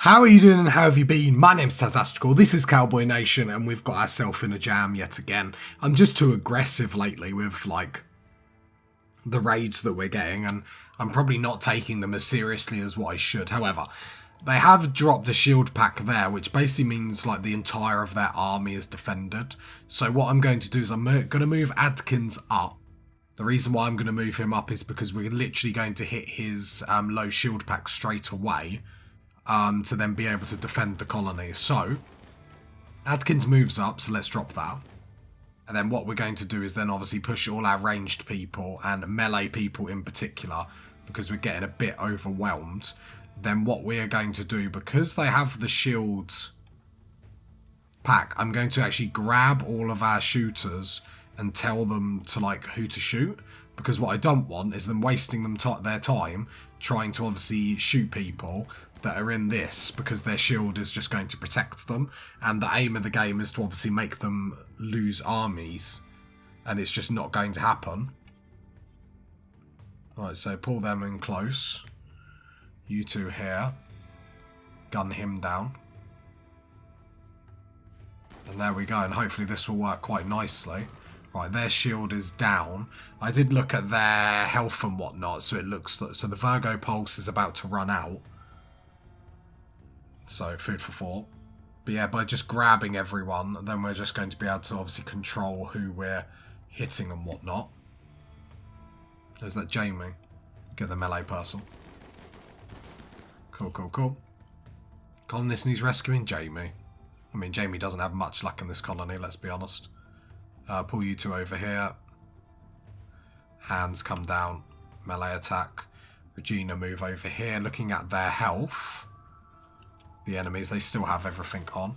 How are you doing and how have you been? My name's Tazastrical, this is Cowboy Nation, and we've got ourselves in a jam yet again. I'm just too aggressive lately with, the raids that we're getting, and I'm probably not taking them as seriously as what I should. However, they have dropped a shield pack there, which basically means, the entire of their army is defended. So what I'm going to do is I'm going to move Adkins up. The reason why I'm going to move him up is because we're literally going to hit his low shield pack straight away. To then be able to defend the colony. So, Adkins moves up, so let's drop that. And then what we're going to do is then obviously push all our ranged people and melee people in particular, because we're getting a bit overwhelmed. Then what we are going to do, because they have the shield pack, I'm going to actually grab all of our shooters and tell them to who to shoot. Because what I don't want is them wasting their time trying to obviously shoot people that are in this, because their shield is just going to protect them, and the aim of the game is to obviously make them lose armies, and it's just not going to happen. Right, so pull them in close. You two here. Gun him down. And there we go, and hopefully this will work quite nicely. Right, their shield is down. I did look at their health and whatnot, so it looks so the Virgo Pulse is about to run out. So, food for thought. But yeah, by just grabbing everyone, then we're just going to be able to obviously control who we're hitting and whatnot. There's that Jamie. Get the melee person. Cool, cool, cool. Colonist needs rescuing Jamie. I mean, Jamie doesn't have much luck in this colony, let's be honest. Pull you two over here. Hands come down. Melee attack. Regina move over here. Looking at their health. The enemies, they still have everything on.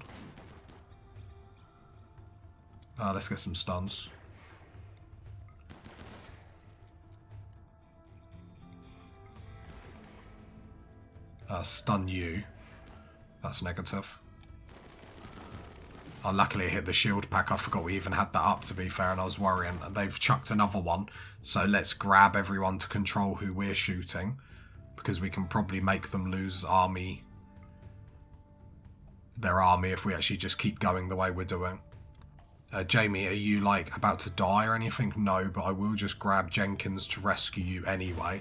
Let's get some stuns. Stun you. That's negative. Luckily I hit the shield pack. I forgot we even had that up, to be fair, and I was worrying. They've chucked another one. So let's grab everyone to control who we're shooting, because we can probably make them lose their army if we actually just keep going the way we're doing. Jamie, are you about to die or anything? No, but I will just grab Jenkins to rescue you anyway,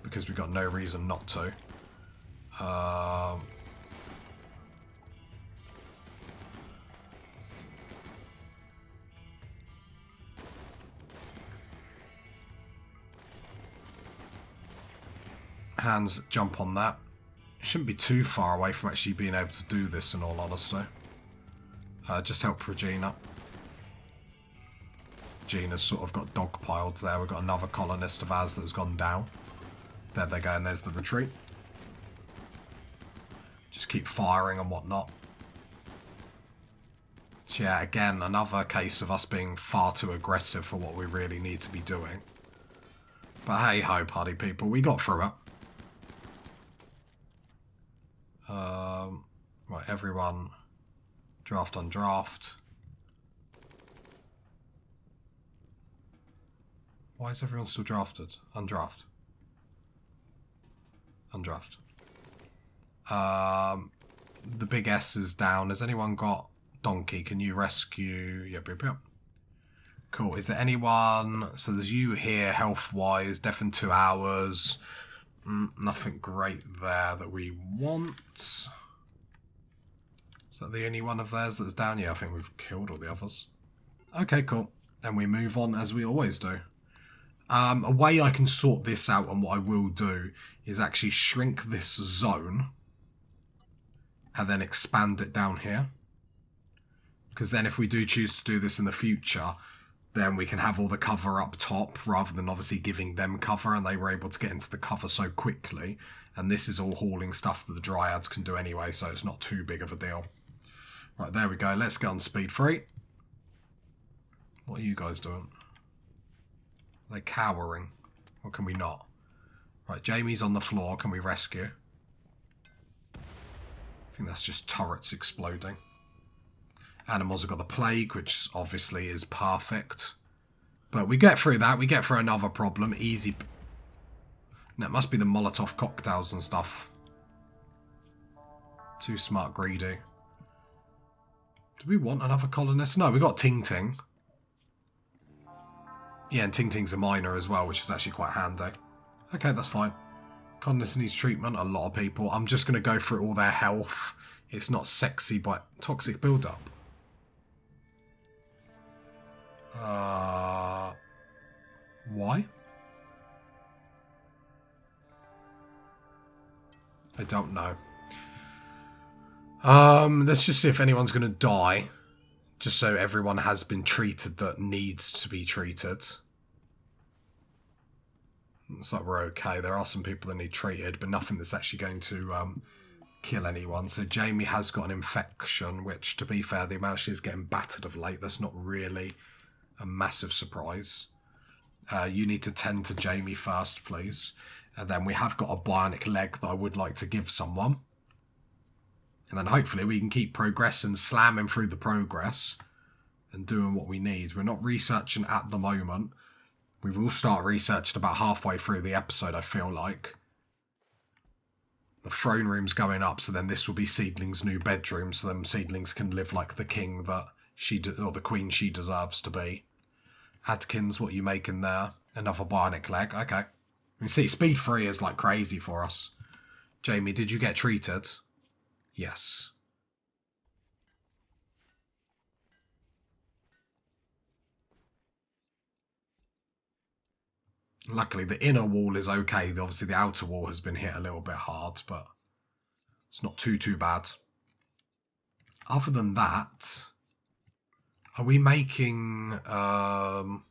because we've got no reason not to. Hands jump on that. Shouldn't be too far away from actually being able to do this, in all honesty. Just help Regina. Regina's sort of got dogpiled there. We've got another colonist of ours that's gone down. There they go, and there's the retreat. Just keep firing and whatnot. So yeah, again, another case of us being far too aggressive for what we really need to be doing. But hey ho, party people, we got through it. Right, everyone, draft on draft. Why is everyone still drafted? Undraft. Undraft. The big S is down. Has anyone got Donkey? Can you rescue? Yep, yep, yep. Cool. Is there anyone? So there's you here, health-wise. Death in 2 hours. Nothing great there that we want. Is that the only one of theirs that's down? Yeah, I think we've killed all the others. Okay, cool. Then we move on as we always do. A way I can sort this out, and what I will do, is actually shrink this zone and then expand it down here. Because then if we do choose to do this in the future, then we can have all the cover up top, rather than obviously giving them cover, and they were able to get into the cover so quickly. And this is all hauling stuff that the Dryads can do anyway, so it's not too big of a deal. Right, there we go. Let's get on speed 3. What are you guys doing? Are they cowering? Or can we not? Right, Jamie's on the floor. Can we rescue? I think that's just turrets exploding. Animals have got the plague, which obviously is perfect. But we get through that. We get through another problem. Easy. No, it must be the Molotov cocktails and stuff. Too smart, greedy. Do we want another colonist? No, we got Ting Ting. Yeah, and Ting Ting's a miner as well, which is actually quite handy. Okay, that's fine. Colonist needs treatment, a lot of people. I'm just going to go through all their health. It's not sexy, but toxic build-up. Why? I don't know. Let's just see if anyone's going to die. Just so everyone has been treated that needs to be treated. Looks like we're okay. There are some people that need treated, but nothing that's actually going to kill anyone. So Jamie has got an infection, which, to be fair, the amount she's getting battered of late, that's not really a massive surprise. You need to tend to Jamie first, please. And then we have got a bionic leg that I would like to give someone. And then hopefully we can keep progressing, slamming through the progress and doing what we need. We're not researching at the moment. We will start researching about halfway through the episode, I feel like. The throne room's going up, so then this will be Seedling's new bedroom, so then Seedlings can live like the king that or the queen she deserves to be. Adkins, what are you making there? Another bionic leg, okay. You see, speed 3 is like crazy for us. Jamie, did you get treated? Yes. Luckily, the inner wall is okay. Obviously, the outer wall has been hit a little bit hard, but it's not too bad. Other than that, are we making... So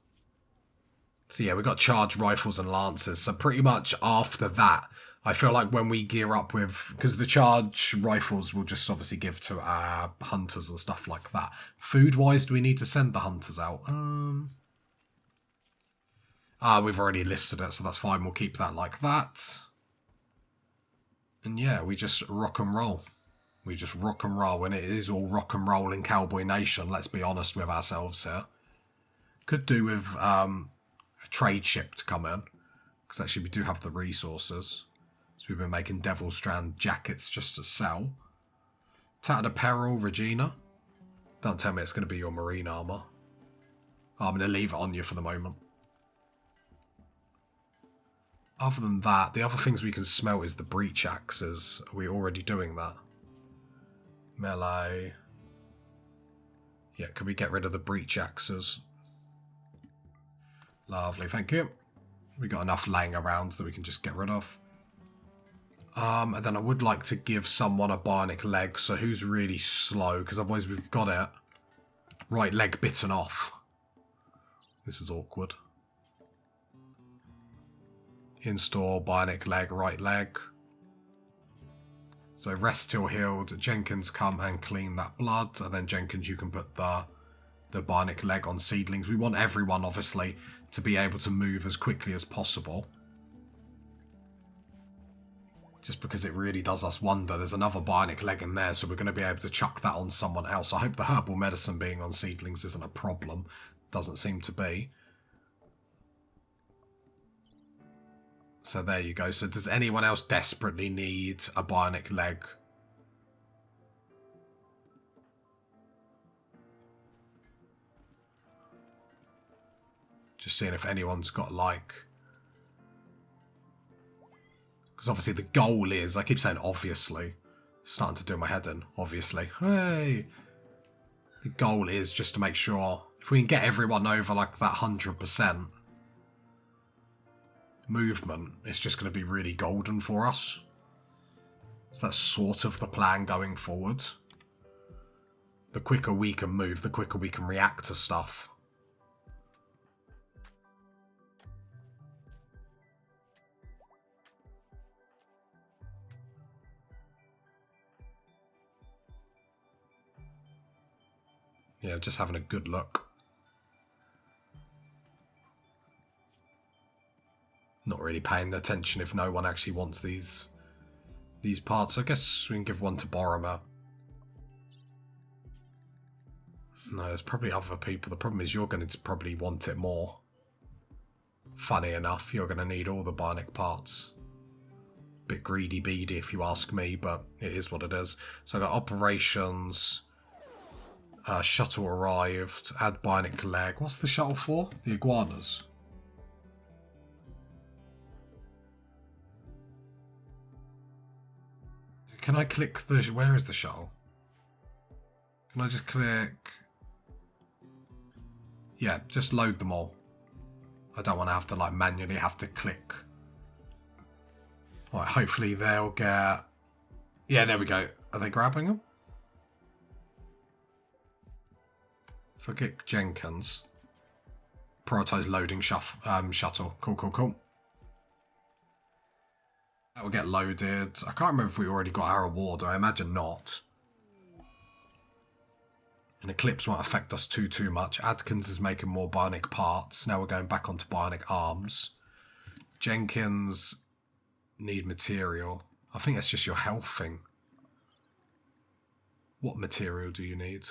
yeah, we've got charged rifles and lancers. So pretty much after that, I feel like when we gear up with... Because the charge rifles will just obviously give to our hunters and stuff like that. Food-wise, do we need to send the hunters out? We've already listed it, so that's fine. We'll keep that like that. And yeah, we just rock and roll. We just rock and roll, and it is all rock and roll in Cowboy Nation. Let's be honest with ourselves here. Could do with a trade ship to come in, because actually we do have the resources. So we've been making Devil Strand jackets just to sell. Tattered Apparel, Regina. Don't tell me it's going to be your marine armor. I'm going to leave it on you for the moment. Other than that, the other things we can smelt is the breach axes. Are we already doing that? Melee. Yeah, can we get rid of the breach axes? Lovely, thank you. We got enough laying around that we can just get rid of. And then I would like to give someone a bionic leg. So who's really slow? Because otherwise we've got it. Right leg bitten off. This is awkward. In-store, bionic leg, right leg. So rest till healed. Jenkins, come and clean that blood. And then Jenkins, you can put the bionic leg on Seedlings. We want everyone, obviously, to be able to move as quickly as possible. Just because it really does us wonder. There's another bionic leg in there, so we're going to be able to chuck that on someone else. I hope the herbal medicine being on Seedlings isn't a problem. Doesn't seem to be. So there you go. So does anyone else desperately need a bionic leg? Just seeing if anyone's got like... Because obviously the goal is, I keep saying obviously, starting to do my head in, obviously. Hey! The goal is just to make sure, if we can get everyone over like that 100%, movement, it's just going to be really golden for us. So that's sort of the plan going forward. The quicker we can move, the quicker we can react to stuff. Yeah, just having a good look. Not really paying attention if no one actually wants these parts. I guess we can give one to Boromir. No, there's probably other people. The problem is you're going to probably want it more. Funny enough, you're going to need all the bionic parts. Bit greedy beady if you ask me, but it is what it is. So I got operations, shuttle arrived, add bionic leg. What's the shuttle for? The iguanas. Can I click the... Where is the shuttle? Can I just click... Yeah, just load them all. I don't want to have to like manually have to click. Right, hopefully they'll get... Yeah, there we go. Are they grabbing them? If I click Jenkins. Prioritize loading shuttle. Cool, cool, cool. That will get loaded. I can't remember if we already got our award. I imagine not. And Eclipse won't affect us too much. Adkins is making more bionic parts. Now we're going back onto bionic arms. Jenkins need material. I think that's just your health thing. What material do you need?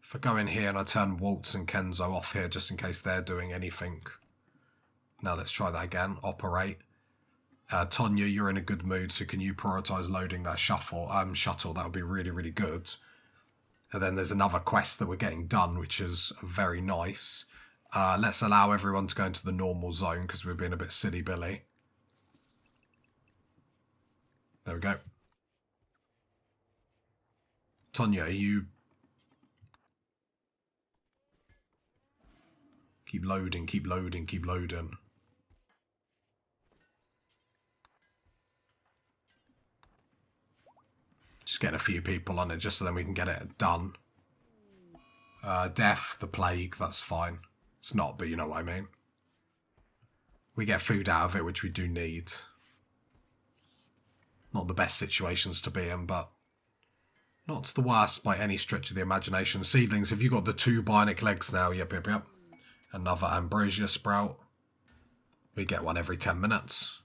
If I go in here and I turn Waltz and Kenzo off here just in case they're doing anything. Now let's try that again. Operate. Tonya, you're in a good mood, so can you prioritise loading that shuttle? That would be really, really good. And then there's another quest that we're getting done, which is very nice. Let's allow everyone to go into the normal zone because we're being a bit silly Billy. There we go. Tonya, are you... Keep loading, keep loading, keep loading. Just getting a few people on it just so then we can get it done. Death, the plague, that's fine. It's not, but you know what I mean. We get food out of it, which we do need. Not the best situations to be in, but not the worst by any stretch of the imagination. Seedlings, have you got the 2 bionic legs now? Yep, yep, yep. Another ambrosia sprout. We get one every 10 minutes.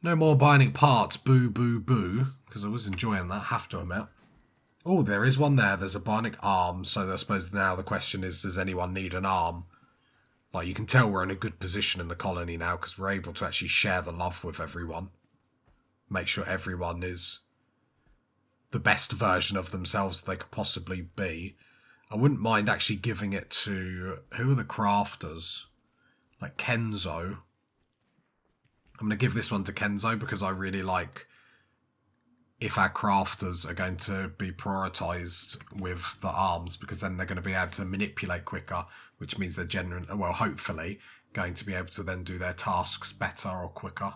No more bionic parts. Boo, boo, boo. Because I was enjoying that, have to admit. Oh, there is one there. There's a bionic arm. So I suppose now the question is, does anyone need an arm? Like, you can tell we're in a good position in the colony now because we're able to actually share the love with everyone. Make sure everyone is the best version of themselves they could possibly be. I wouldn't mind actually giving it to... Who are the crafters? Like Kenzo. I'm going to give this one to Kenzo because I really like if our crafters are going to be prioritised with the arms, because then they're going to be able to manipulate quicker, which means they're genuinely, well, hopefully, going to be able to then do their tasks better or quicker.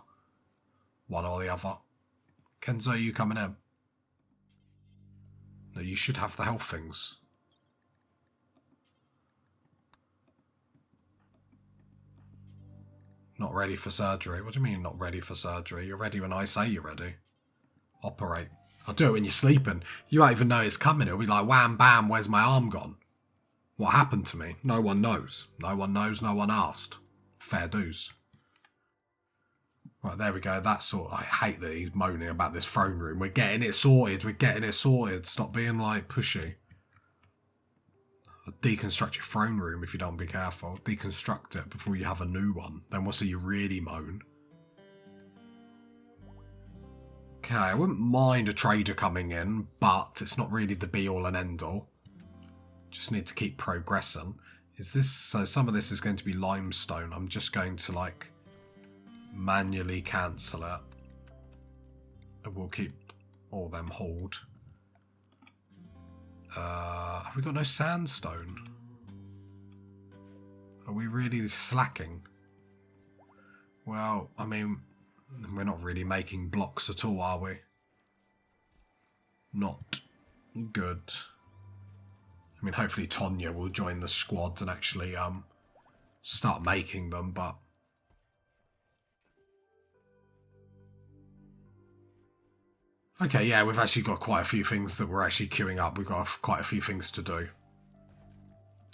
One or the other. Kenzo, are you coming in? No, you should have the health things. Not ready for surgery. What do you mean not ready for surgery? You're ready when I say you're ready. Operate. I'll do it when you're sleeping. You won't even know it's coming. It'll be like, wham, bam, where's my arm gone? What happened to me? No one knows. No one knows, no one asked. Fair dues. Right, there we go. That's sort. I hate that he's moaning about this throne room. We're getting it sorted. We're getting it sorted. Stop being, like, pushy. Deconstruct your throne room if you don't be careful. Deconstruct it before you have a new one. Then we'll see you really moan. Okay, I wouldn't mind a trader coming in, but it's not really the be-all and end-all. Just need to keep progressing. Is this... So some of this is going to be limestone. I'm just going to, like, manually cancel it. And we'll keep all them hold. Have we got no sandstone? Are we really slacking? Well, I mean, we're not really making blocks at all, are we? Not good. I mean, hopefully Tonya will join the squad and actually start making them, but... Okay, yeah, we've actually got quite a few things that we're actually queuing up. We've got quite a few things to do.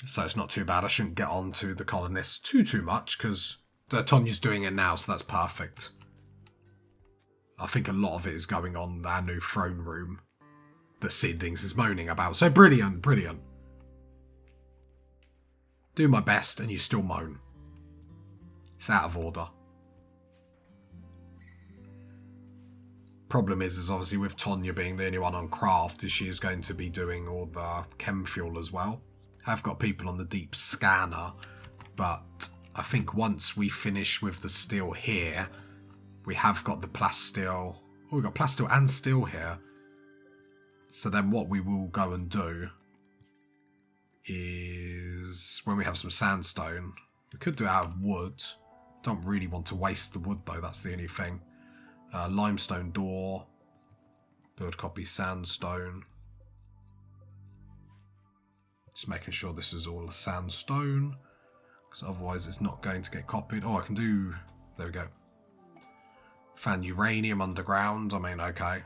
So it's not too bad. I shouldn't get on to the colonists too much, because Tonya's doing it now, so that's perfect. I think a lot of it is going on our new throne room that Seedlings is moaning about. So brilliant, brilliant. Do my best and you still moan. It's out of order. problem is obviously with Tonya being the only one on craft, is she is going to be doing all the chem fuel as well. I've got people on the deep scanner, but I think once we finish with the steel here, we have got the plasteel. Oh, we've got plasteel and steel here. So then what we will go and do is, when we have some sandstone, we could do it out of wood. Don't really want to waste the wood though, that's the only thing. Limestone door, build copy sandstone. Just making sure this is all sandstone, because otherwise it's not going to get copied. Oh, I can do, there we go. Found uranium underground, I mean, okay.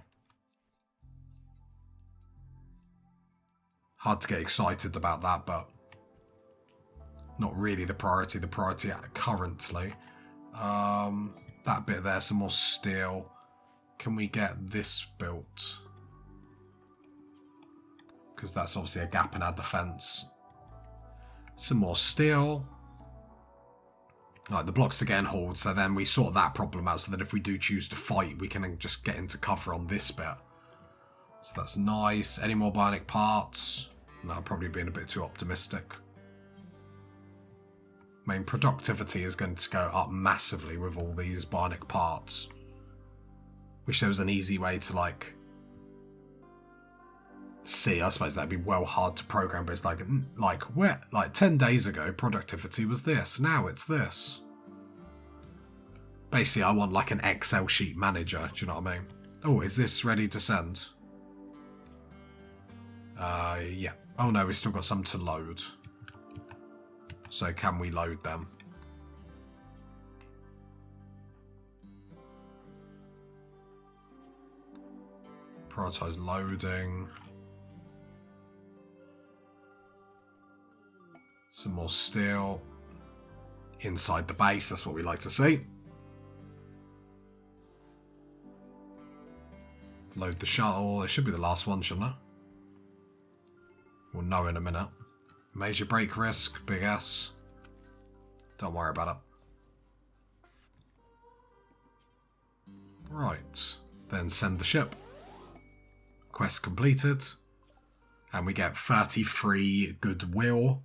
Hard to get excited about that, but not really the priority. The priority currently. That bit there, some more steel. Can we get this built? Because that's obviously a gap in our defense. Some more steel. Like, the blocks are getting hauled, so then we sort that problem out, so that if we do choose to fight, we can just get into cover on this bit. So that's nice. Any more bionic parts? No, I'm probably being a bit too optimistic. I mean, productivity is going to go up massively with all these bionic parts. Wish there was an easy way to, like, see. I suppose that'd be well hard to program, but it's like 10 days ago, productivity was this. Now it's this. Basically, I want like an Excel sheet manager. Do you know what I mean? Oh, is this ready to send? Yeah. Oh no, we've still got some to load. So can we load them? Prioritize loading. Some more steel. Inside the base, that's what we like to see. Load the shuttle. It should be the last one, shouldn't it? We'll know in a minute. Major break risk, big S. Don't worry about it. Right. Then send the ship. Quest completed. And we get 33 goodwill.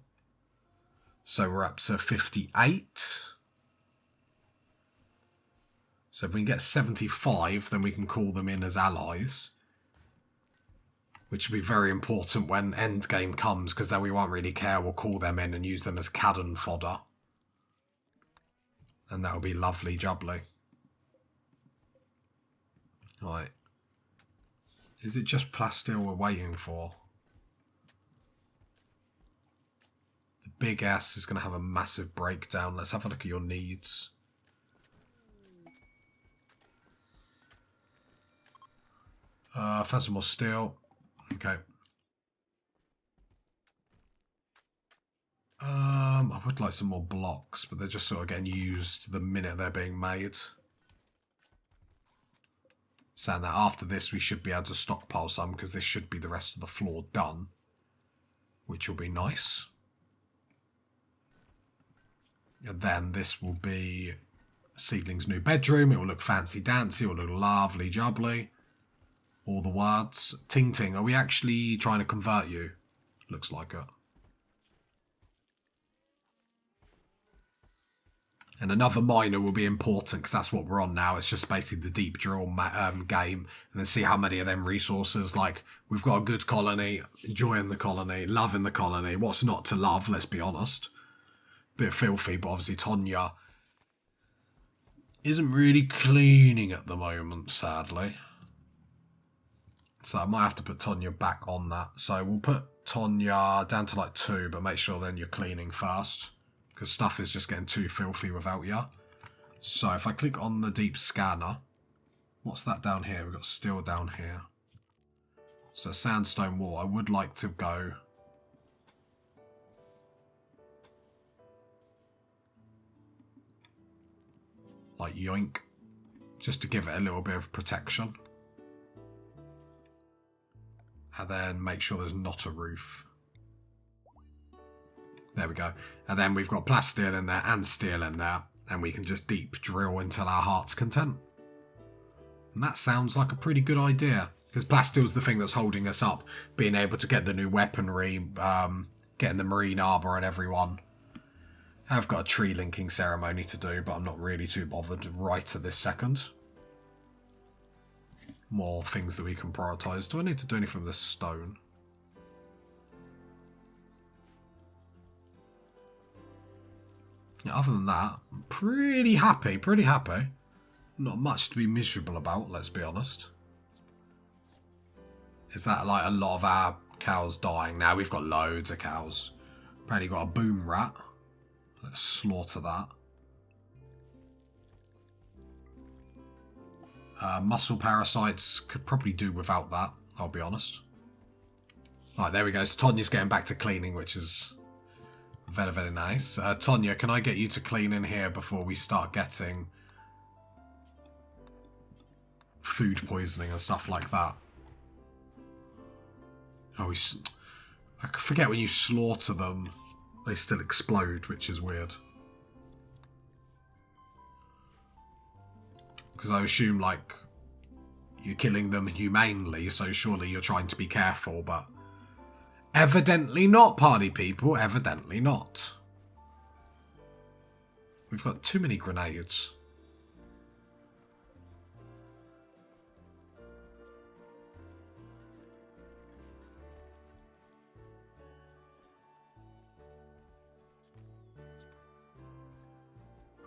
So we're up to 58. So if we can get 75, then we can call them in as allies. Which will be very important when endgame comes, because then we won't really care. We'll call them in and use them as cannon fodder. And that'll be lovely jubbly. Right. Is it just plasteel we're waiting for? The big S is going to have a massive breakdown. Let's have a look at your needs. Found some more steel. Okay. I would like some more blocks, but they're just sort of getting used the minute they're being made. Saying that after this we should be able to stockpile some, because this should be the rest of the floor done, which will be nice. And then this will be Seedling's new bedroom. It will look fancy dancy, it will look lovely jubbly. All the words. Ting Ting, are we actually trying to convert you? Looks like it. And another miner will be important, because that's what we're on now. It's just basically the deep drill game. And then see how many of them resources. Like, we've got a good colony, enjoying the colony, loving the colony. What's not to love, let's be honest. Bit filthy, but obviously Tonya isn't really cleaning at the moment, sadly. So I might have to put Tonya back on that. So we'll put Tonya down to like 2, but make sure then you're cleaning first, because stuff is just getting too filthy without you. So if I click on the deep scanner, what's that down here? We've got steel down here. So sandstone wall. I would like to go like yoink, just to give it a little bit of protection. And then make sure there's not a roof. There we go. And then we've got plasteel in there and steel in there. And we can just deep drill until our heart's content. And that sounds like a pretty good idea. Because Plastile's the thing that's holding us up. Being able to get the new weaponry, getting the marine armour and everyone. I've got a tree linking ceremony to do, but I'm not really too bothered right at this second. More things that we can prioritise. Do I need to do anything with this stone? Yeah, other than that, I'm pretty happy, Not much to be miserable about, let's be honest. Is that like a lot of our cows dying? Now we've got loads of cows. Apparently got a boom rat. Let's slaughter that. Muscle parasites could probably do without that, I'll be honest. Right, there we go. So Tonya's getting back to cleaning, which is very, very nice. Tonya, can I get you to clean in here before we start getting food poisoning and stuff like that? Oh, I forget when you slaughter them, they still explode, which is weird. Because I assume, like, you're killing them humanely, so surely you're trying to be careful, but evidently not, party people. Evidently not. We've got too many grenades.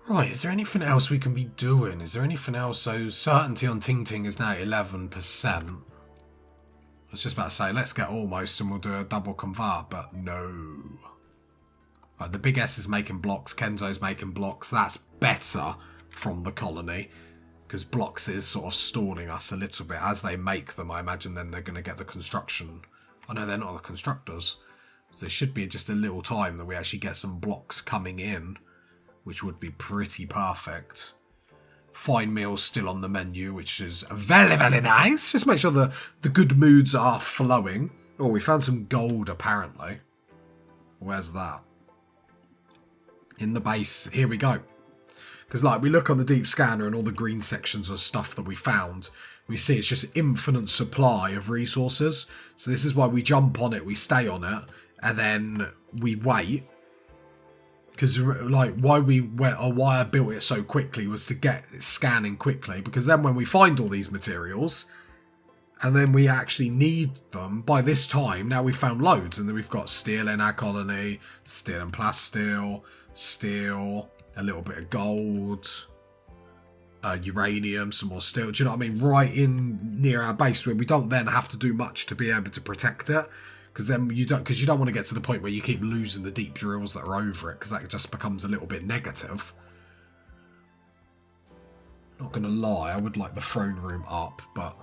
Right, is there anything else we can be doing? Is there anything else? So, certainty on Ting Ting is now 11%. I was just about to say, let's get almost and we'll do a double convert, but no. Right, the big S is making blocks, Kenzo's making blocks. That's better from the colony, because blocks is sort of stalling us a little bit. As they make them, I imagine then they're going to get the construction. Oh no, they're not the constructors. So there should be just a little time that we actually get some blocks coming in, which would be pretty perfect. Fine meals still on the menu, which is very, very nice. Just make sure the good moods are flowing. Oh, we found some gold, apparently. Where's that? In the base. Here we go. Because, like, we look on the deep scanner and all the green sections of stuff that we found. We see it's just infinite supply of resources. So this is why we jump on it, we stay on it, and then we wait. Because, like, why I built it so quickly was to get it scanning quickly. Because then when we find all these materials, and then we actually need them, by this time, now we've found loads. And then we've got steel in our colony, steel and plasteel, steel, a little bit of gold, uranium, some more steel. Do you know what I mean? Right in near our base, where we don't then have to do much to be able to protect it. Because then you don't want to get to the point where you keep losing the deep drills that are over it, because that just becomes a little bit negative. Not going to lie, I would like the throne room up, but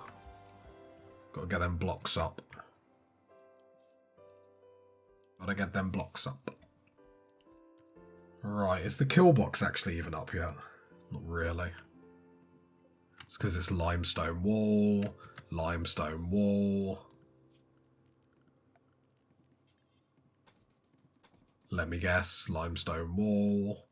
got to get them blocks up. Got to get them blocks up. Right, is the kill box actually even up yet? Not really. It's because it's limestone wall, limestone wall. Let me guess, limestone wall.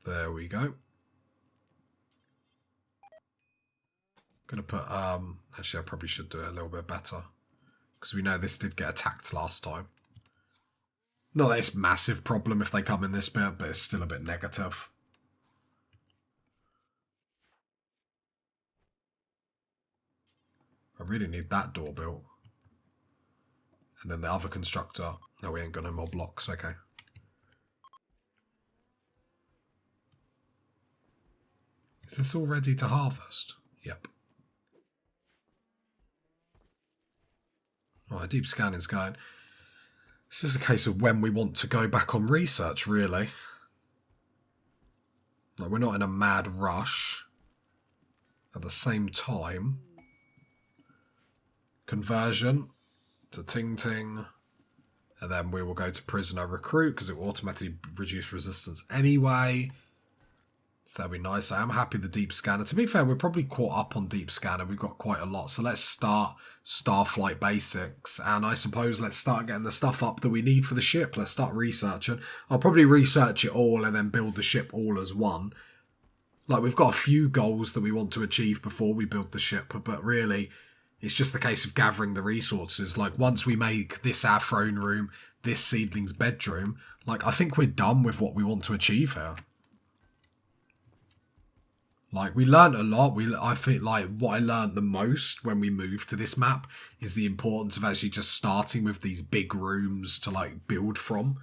There we go. Gonna put, actually I probably should do it a little bit better. Because we know this did get attacked last time. Not that it's a massive problem if they come in this bit, but it's still a bit negative. I really need that door built. And then the other constructor. No, we ain't got no more blocks, okay. Is this all ready to harvest? Yep. Right, deep scanning's going. It's just a case of when we want to go back on research, really. Like, we're not in a mad rush. At the same time, conversion to Ting Ting, and then we will go to prisoner recruit because it will automatically reduce resistance anyway. So that'd be nice. I am happy the deep scanner. To be fair, we're probably caught up on deep scanner. We've got quite a lot. So let's start Starflight basics. And I suppose let's start getting the stuff up that we need for the ship. Let's start researching. I'll probably research it all and then build the ship all as one. Like, we've got a few goals that we want to achieve before we build the ship. But really, it's just the case of gathering the resources. Like, once we make this our throne room, this seedling's bedroom, like, I think we're done with what we want to achieve here. Like, we learned a lot. I think, like, what I learned the most when we moved to this map is the importance of actually just starting with these big rooms to, like, build from.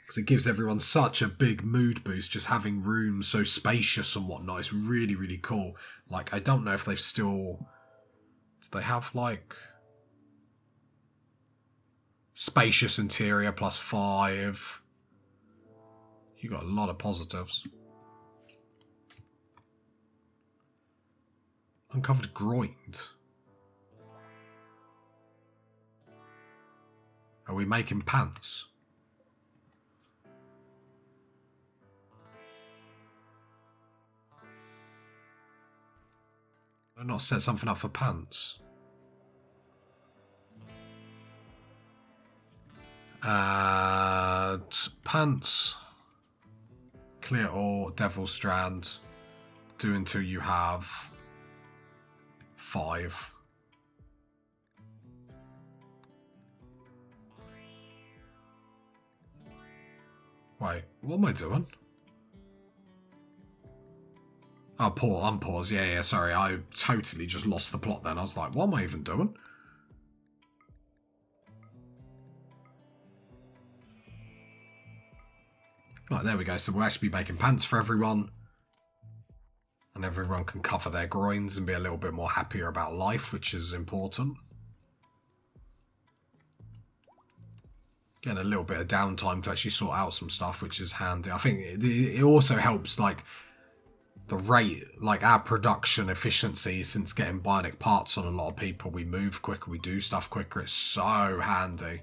Because it gives everyone such a big mood boost, just having rooms so spacious and whatnot. It's really, really cool. Like, I don't know if they've still... Do they have, like... Spacious interior +5. You got a lot of positives. Uncovered groined. Are we making pants? Did I not set something up for pants? Pants. Clear all. Devil strand. Do until you have 5. Wait, what am I doing? Oh, unpause. Yeah, sorry. I totally just lost the plot then. I was like, what am I even doing? Right, there we go. So we'll actually be making pants for everyone. And everyone can cover their groins and be a little bit more happier about life, which is important. Getting a little bit of downtime to actually sort out some stuff, which is handy. I think it also helps, like, the rate, like, our production efficiency since getting bionic parts on a lot of people. We move quicker, we do stuff quicker. It's so handy.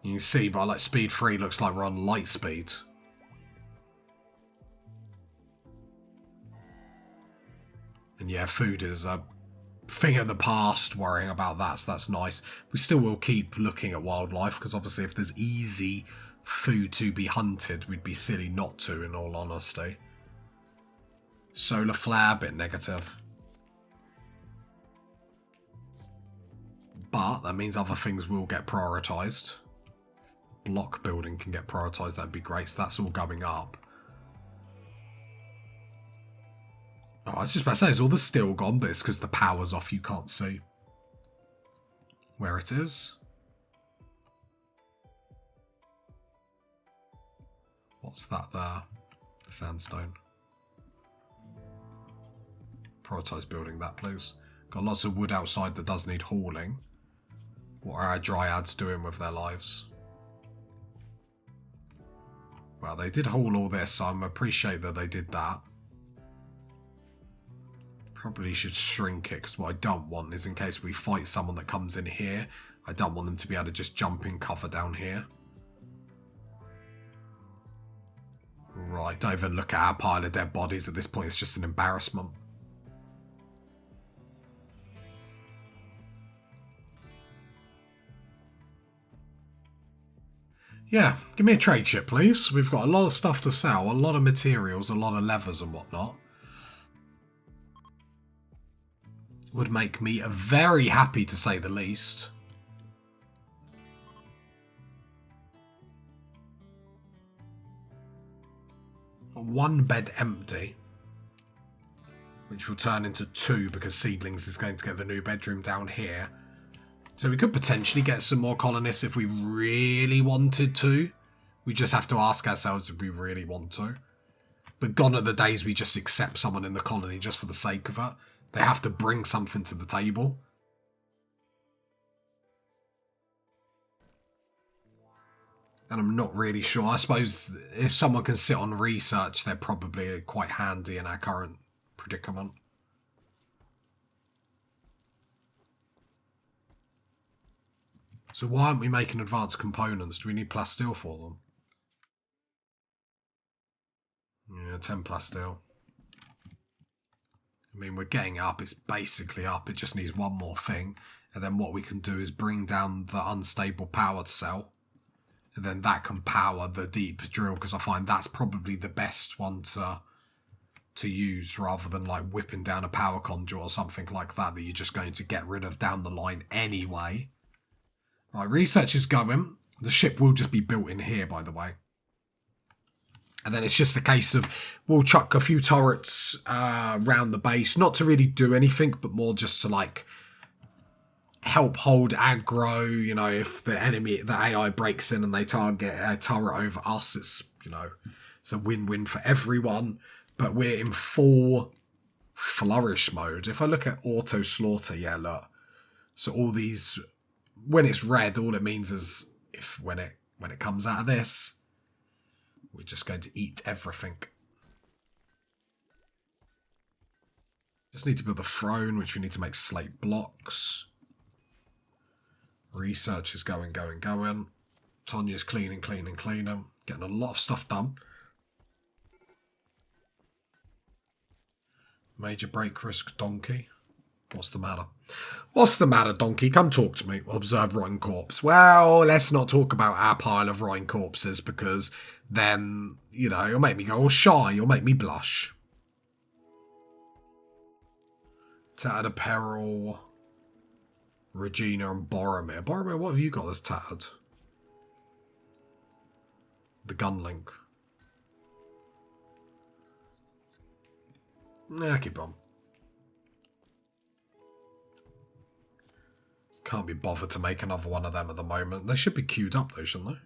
You can see by, like, speed 3 looks like we're on light speed. And yeah, food is a thing of the past, worrying about that, so that's nice. We still will keep looking at wildlife, because obviously if there's easy food to be hunted, we'd be silly not to, in all honesty. Solar flare, a bit negative. But that means other things will get prioritised. Block building can get prioritised, that'd be great, so that's all going up. Oh, I was just about to say, is all the steel gone, but it's because the power's off, you can't see where it is. What's that there? Sandstone. Prioritise building that, please. Got lots of wood outside that does need hauling. What are our dryads doing with their lives? Well, they did haul all this, so I appreciate that they did that. Probably should shrink it, because what I don't want is, in case we fight someone that comes in here, I don't want them to be able to just jump in cover down here. Right, don't even look at our pile of dead bodies at this point, it's just an embarrassment. Yeah, give me a trade ship, please. We've got a lot of stuff to sell, a lot of materials, a lot of levers and whatnot. Would make me very happy, to say the least. One bed empty, which will turn into 2 because Seedlings is going to get the new bedroom down here. So we could potentially get some more colonists if we really wanted to. We just have to ask ourselves if we really want to. But gone are the days we just accept someone in the colony just for the sake of it. They have to bring something to the table. And I'm not really sure. I suppose if someone can sit on research, they're probably quite handy in our current predicament. So why aren't we making advanced components? Do we need plasteel for them? Yeah, 10 plasteel. I mean, we're getting up. It's basically up. It just needs one more thing. And then what we can do is bring down the unstable powered cell. And then that can power the deep drill, because I find that's probably the best one to use, rather than like whipping down a power conduit or something like that you're just going to get rid of down the line anyway. Right, research is going. The ship will just be built in here, by the way. And then it's just a case of we'll chuck a few turrets around the base, not to really do anything, but more just to like help hold aggro. You know, if the AI breaks in and they target a turret over us, it's, you know, it's a win-win for everyone. But we're in full flourish mode. If I look at auto slaughter, yeah, look. So all these, when it's red, all it means is when it comes out of this, we're just going to eat everything. Just need to build the throne, which we need to make slate blocks. Research is going. Tanya's cleaning. Getting a lot of stuff done. Major break risk, donkey. What's the matter? What's the matter, donkey? Come talk to me. Observe rotting corpse. Well, let's not talk about our pile of rotting corpses, because then, you know, you'll make me go all shy. You'll make me blush. Tattered apparel. Regina and Boromir. Boromir, what have you got that's tattered? The gun link. Nah, keep on. Can't be bothered to make another one of them at the moment. They should be queued up though, shouldn't they?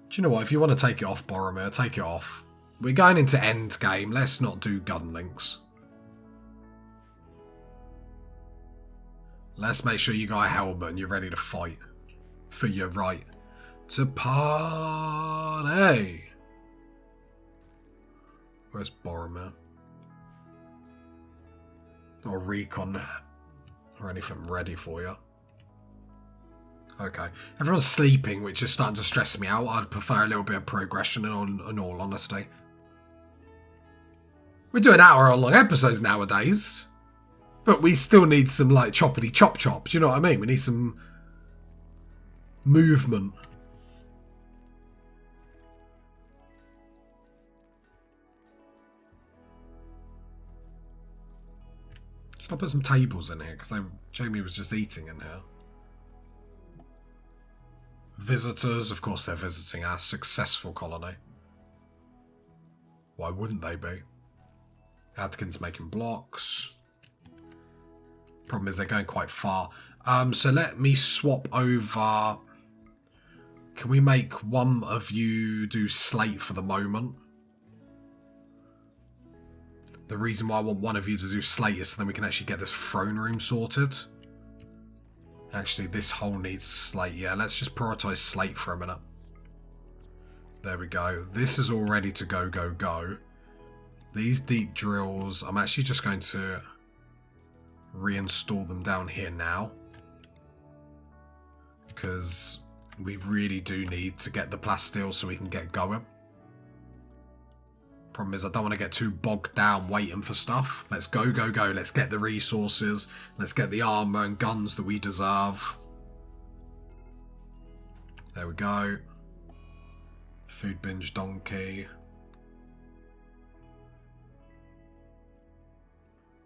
Do you know what? If you want to take it off, Boromir, take it off. We're going into end game. Let's not do gun links. Let's make sure you got a helmet and you're ready to fight for your right to party. Where's Boromir? Not a recon or anything ready for you. Okay. Everyone's sleeping, which is starting to stress me out. I'd prefer a little bit of progression in all honesty. We're doing hour-long episodes nowadays. But we still need some, like, choppity chop. Do you know what I mean? We need some movement. Should I put some tables in here? Because Jamie was just eating in here. Visitors, of course they're visiting our successful colony. Why wouldn't they be? Adkin's making blocks. Problem is they're going quite far. So let me swap over. Can we make one of you do slate for the moment? The reason why I want one of you to do slate is so then we can actually get this throne room sorted. Actually, this hole needs slate. Yeah, let's just prioritise slate for a minute. There we go. This is all ready to go. These deep drills, I'm actually just going to reinstall them down here now, because we really do need to get the plasteel so we can get going. Problem is I don't want to get too bogged down waiting for stuff. Let's go. Let's get the resources. Let's get the armor and guns that we deserve. There we go. Food binge donkey.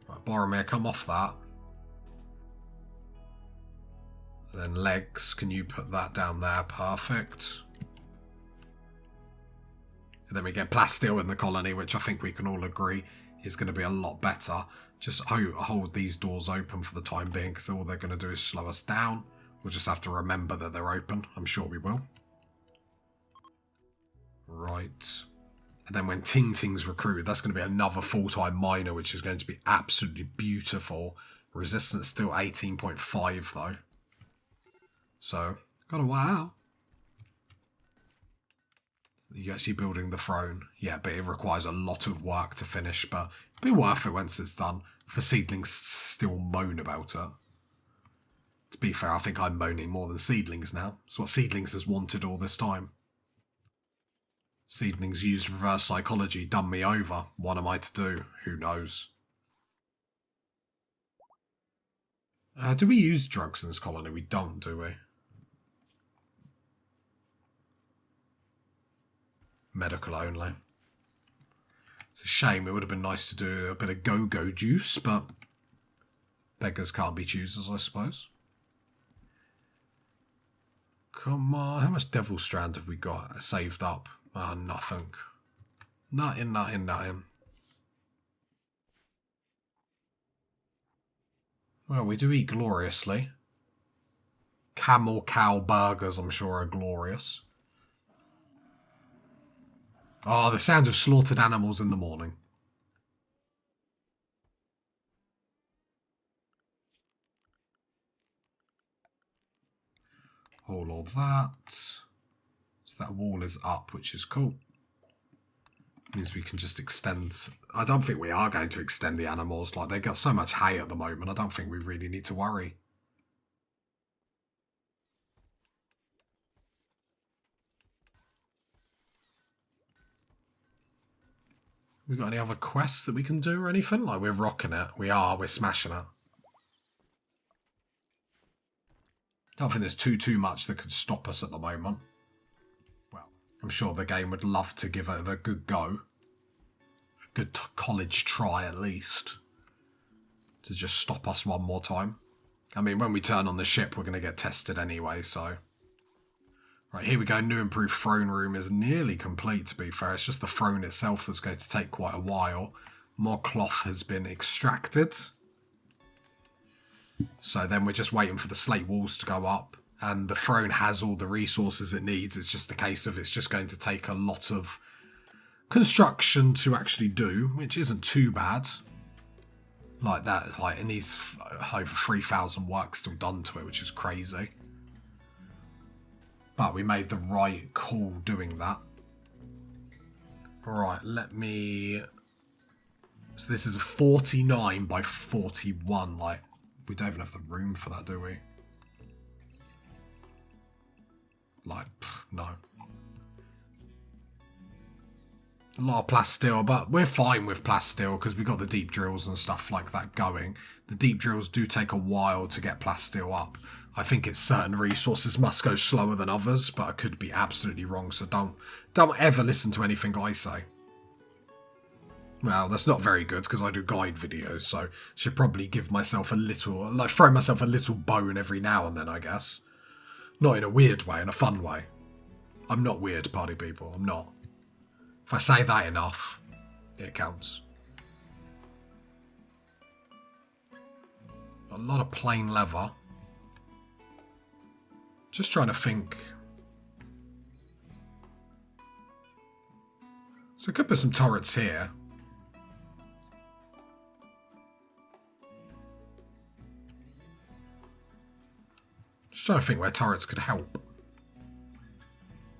Right, Boromir, come off that. And then legs, can you put that down there? Perfect. And then we get plasteel in the colony, which I think we can all agree is going to be a lot better. Just hold these doors open for the time being, because all they're going to do is slow us down. We'll just have to remember that they're open. I'm sure we will. Right. And then when Ting Ting's recruited, that's going to be another full-time miner, which is going to be absolutely beautiful. Resistance still 18.5 though. So, got a while. You're actually building the throne. Yeah, but it requires a lot of work to finish, but it'll be worth it once it's done. For seedlings still moan about it. To be fair, I think I'm moaning more than seedlings now. It's what seedlings has wanted all this time. Seedlings used reverse psychology, done me over. What am I to do? Who knows? Do we use drugs in this colony? We don't, do we? Medical only. It's a shame. It would have been nice to do a bit of go-go juice, but beggars can't be choosers, I suppose. Come on. How much Devil Strand have we got saved up? Ah, nothing. Nothing. Well, we do eat gloriously. Camel cow burgers, I'm sure, are glorious. Oh, the sound of slaughtered animals in the morning. All of that. So that wall is up, which is cool. Means we can just extend. I don't think we are going to extend the animals. Like, they've got so much hay at the moment, I don't think we really need to worry. We got any other quests that we can do or anything? Like, we're rocking it. We're smashing it. I don't think there's too much that could stop us at the moment. Well, I'm sure the game would love to give it a good go. A good college try, at least. To just stop us one more time. I mean, when we turn on the ship, we're going to get tested anyway, so... Right, here we go. New improved throne room is nearly complete, to be fair. It's just the throne itself that's going to take quite a while. More cloth has been extracted. So then we're just waiting for the slate walls to go up. And the throne has all the resources it needs. It's just a case of it's just going to take a lot of construction to actually do, which isn't too bad. Like that, like it needs over 3,000 work still done to it, which is crazy. But we made the right call doing that. Alright, let me... So this is a 49 by 41. Like, we don't even have the room for that, do we? Like, no. A lot of plasteel, but we're fine with plasteel because we've got the deep drills and stuff like that going. The deep drills do take a while to get plasteel up. I think it's certain resources must go slower than others, but I could be absolutely wrong, so don't ever listen to anything I say. Well, that's not very good because I do guide videos, so should probably give myself a little, like throw myself a little bone every now and then, I guess. Not in a weird way, in a fun way. I'm not weird, party people, I'm not. If I say that enough, it counts. A lot of plain leather. Just trying to think. So I could put some turrets here. Just trying to think where turrets could help.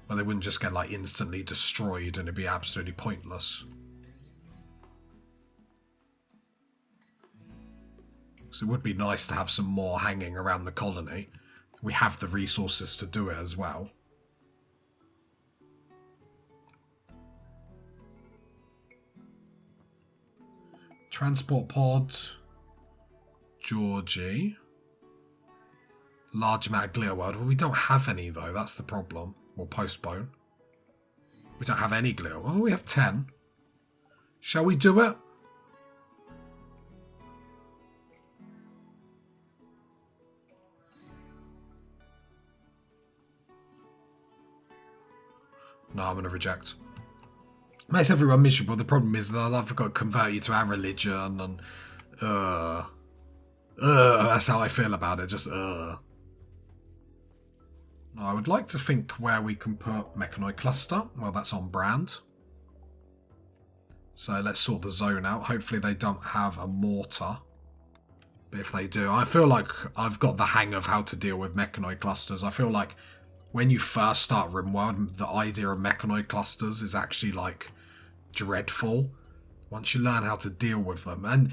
Well, they wouldn't just get like instantly destroyed and it'd be absolutely pointless. So it would be nice to have some more hanging around the colony. We have the resources to do it as well. Transport pod. Georgie. Large amount of glitter world. Well, we don't have any though, that's the problem. Or postbone. We don't have any glitter. Oh, we have 10. Shall we do it? No, I'm going to reject. Makes everyone miserable. The problem is that I've got to convert you to our religion and... that's how I feel about it. Just, No, I would like to think where we can put Mechanoid Cluster. Well, that's on brand. So let's sort the zone out. Hopefully they don't have a mortar. But if they do, I feel like I've got the hang of how to deal with Mechanoid Clusters. I feel like when you first start Rimworld, the idea of Mechanoid Clusters is actually, like, dreadful. Once you learn how to deal with them. And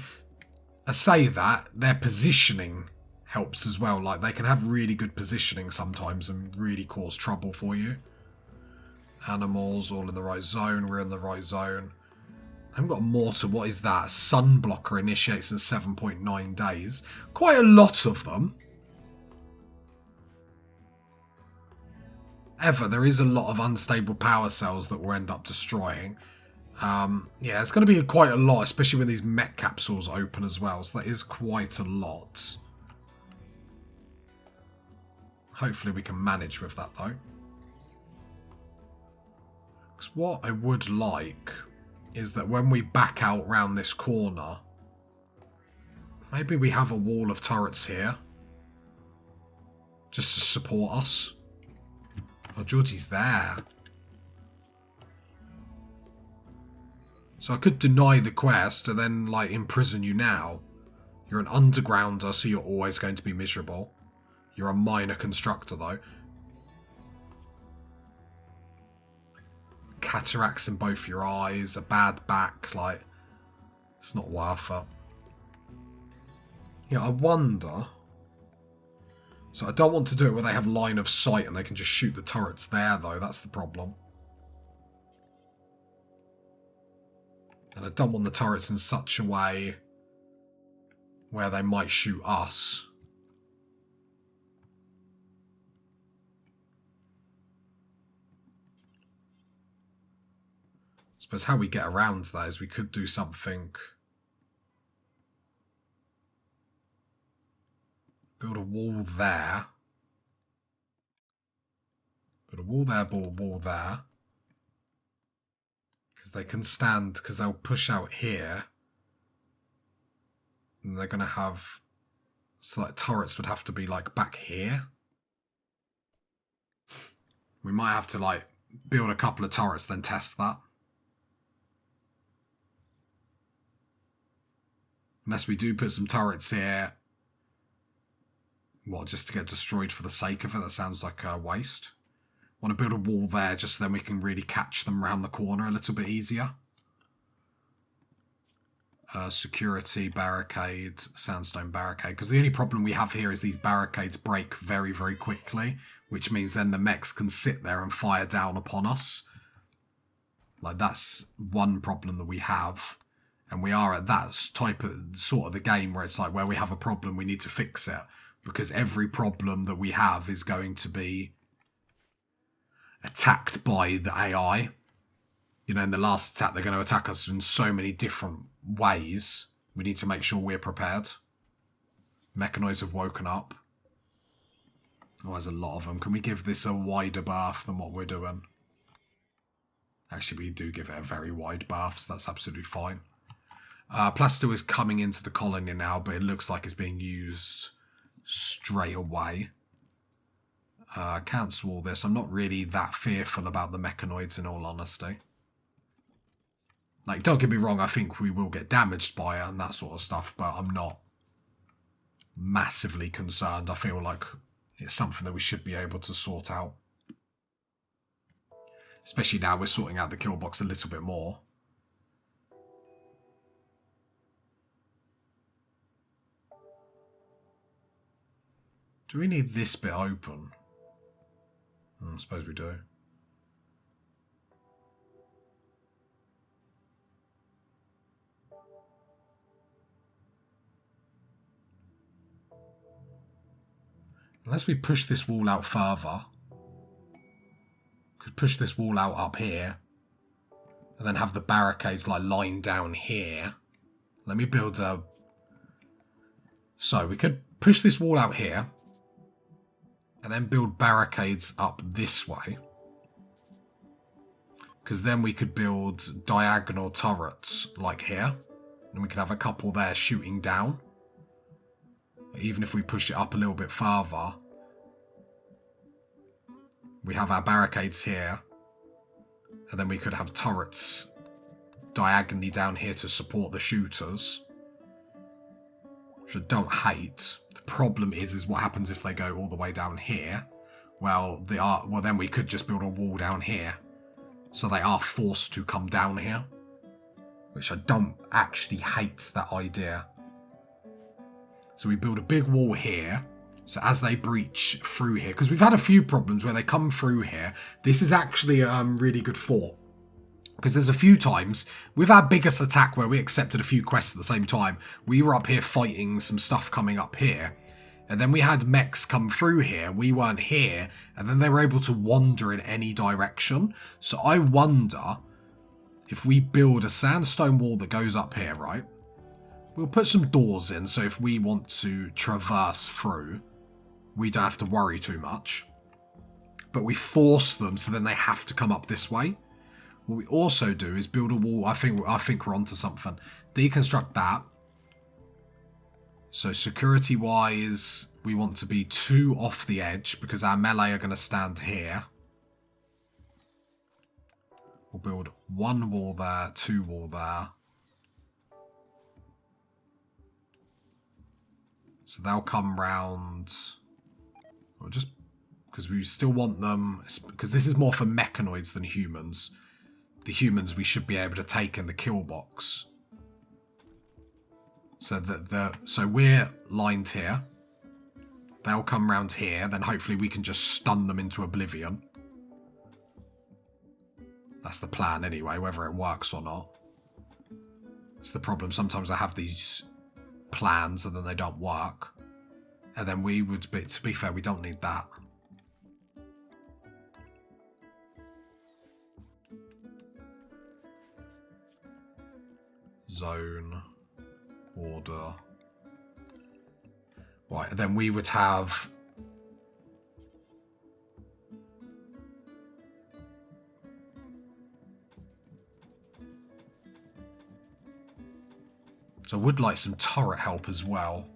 I say that, their positioning helps as well. Like, they can have really good positioning sometimes and really cause trouble for you. Animals, all in the right zone. We're in the right zone. I haven't got more to... What is that? Sun blocker initiates in 7.9 days. Quite a lot of them. There is a lot of unstable power cells that we'll end up destroying. Yeah, it's going to be quite a lot, especially when these mech capsules open as well. So that is quite a lot. Hopefully we can manage with that, though. Because what I would like is that when we back out round this corner, maybe we have a wall of turrets here. Just to support us. Oh, Georgie's there. So I could deny the quest and then, like, imprison you now. You're an undergrounder, so you're always going to be miserable. You're a minor constructor, though. Cataracts in both your eyes, a bad back, like, it's not worth it. Yeah, I wonder... So I don't want to do it where they have line of sight and they can just shoot the turrets there, though. That's the problem. And I don't want the turrets in such a way where they might shoot us. I suppose how we get around that is we could do something... Build a wall there. Build a wall there, build a wall there. Because they can stand, because they'll push out here. And they're going to have... So like turrets would have to be like back here. We might have to like build a couple of turrets, then test that. Unless we do put some turrets here. What, just to get destroyed for the sake of it? That sounds like a waste. Want to build a wall there just so then we can really catch them round the corner a little bit easier. Security, barricade, sandstone barricade. Because the only problem we have here is these barricades break very, very quickly. Which means then the mechs can sit there and fire down upon us. Like, that's one problem that we have. And we are at that type of sort of the game where it's like where we have a problem, we need to fix it. Because every problem that we have is going to be attacked by the AI. You know, in the last attack, they're going to attack us in so many different ways. We need to make sure we're prepared. Mechanoids have woken up. Oh, there's a lot of them. Can we give this a wider berth than what we're doing? Actually, we do give it a very wide berth, so that's absolutely fine. Plasto is coming into the colony now, but it looks like it's being used straight away. Cancel all this. I'm not really that fearful about the mechanoids, in all honesty. Like, don't get me wrong, I think we will get damaged by it and that sort of stuff, but I'm not massively concerned. I feel like it's something that we should be able to sort out. Especially now we're sorting out the kill box a little bit more. Do we need this bit open? I suppose we do. Unless we push this wall out further. Could push this wall out up here. And then have the barricades like lying down here. Let me build a... So we could push this wall out here. And then build barricades up this way. Because then we could build diagonal turrets like here. And we could have a couple there shooting down. Even if we push it up a little bit further. We have our barricades here. And then we could have turrets diagonally down here to support the shooters. Which I don't hate. The problem is what happens if they go all the way down here. Well, then we could just build a wall down here. So they are forced to come down here. Which I don't actually hate that idea. So we build a big wall here. So as they breach through here, because we've had a few problems where they come through here, this is actually a really good fort. Because there's a few times, with our biggest attack where we accepted a few quests at the same time, we were up here fighting some stuff coming up here. And then we had mechs come through here, we weren't here, and then they were able to wander in any direction. So I wonder if we build a sandstone wall that goes up here, right? We'll put some doors in, so if we want to traverse through, we don't have to worry too much. But we force them, so then they have to come up this way. What we also do is build a wall. I think we're onto something. Deconstruct that. So security-wise, we want to be 2 off the edge because our melee are going to stand here. We'll build 1 wall there, 2 wall there. So they'll come round. Or just because we still want them, because this is more for mechanoids than humans. The humans we should be able to take in the kill box. So so we're lined here. They'll come round here, then hopefully we can just stun them into oblivion. That's the plan anyway, whether it works or not. It's the problem. Sometimes I have these plans and then they don't work. And then we would be, to be fair, we don't need that. Zone. Order. Right, and then we would have... So I would like some turret help as well,